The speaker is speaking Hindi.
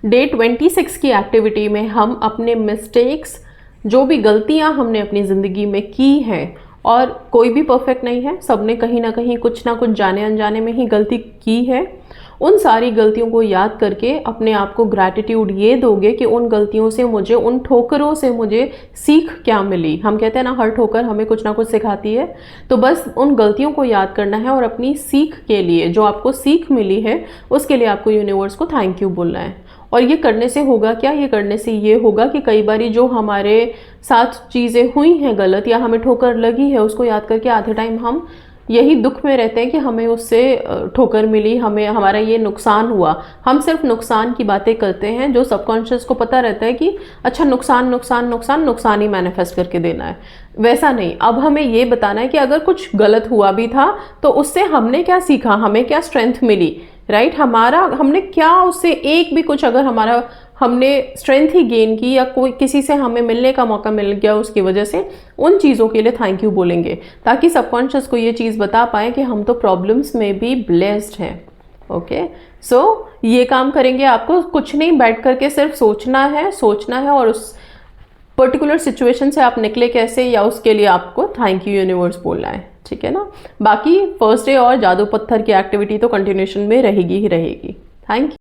डे 26 की एक्टिविटी में हम अपने मिस्टेक्स, जो भी गलतियां हमने अपनी ज़िंदगी में की हैं, और कोई भी परफेक्ट नहीं है, सबने कहीं ना कहीं कुछ ना कुछ जाने अनजाने में ही गलती की है, उन सारी गलतियों को याद करके अपने आप को ग्रैटिट्यूड ये दोगे कि उन गलतियों से मुझे, उन ठोकरों से मुझे सीख क्या मिली। हम कहते हैं ना, हर ठोकर हमें कुछ ना कुछ सिखाती है। तो बस उन गलतियों को याद करना है और अपनी सीख के लिए, जो आपको सीख मिली है, उसके लिए आपको यूनिवर्स को थैंक यू बोलना है। और ये करने से होगा क्या? ये करने से ये होगा कि कई बारी जो हमारे साथ चीज़ें हुई हैं गलत, या हमें ठोकर लगी है, उसको याद करके आधे टाइम हम यही दुख में रहते हैं कि हमें उससे ठोकर मिली, हमें हमारा ये नुकसान हुआ। हम सिर्फ नुकसान की बातें करते हैं, जो सबकॉन्शियस को पता रहता है कि अच्छा नुकसान नुकसान नुकसान नुकसान ही मैनिफेस्ट करके देना है। वैसा नहीं, अब हमें ये बताना है कि अगर कुछ गलत हुआ भी था तो उससे हमने क्या सीखा, हमें क्या स्ट्रेंथ मिली, राइट? हमने क्या उससे एक भी कुछ, अगर हमने स्ट्रेंथ ही गेन की, या कोई किसी से हमें मिलने का मौका मिल गया उसकी वजह से, उन चीज़ों के लिए थैंक यू बोलेंगे, ताकि सबकॉन्शियस को ये चीज़ बता पाएँ कि हम तो प्रॉब्लम्स में भी ब्लेस्ड हैं। ओके, सो ये काम करेंगे। आपको कुछ नहीं, बैठ करके सिर्फ सोचना है और उस पर्टिकुलर सिचुएशन से आप निकले कैसे, या उसके लिए आपको थैंक यू यूनिवर्स बोलना है, ठीक है ना? बाकी फर्स्ट डे और जादू पत्थर की एक्टिविटी तो कंटिन्यूशन में रहेगी ही रहेगी। Thank you.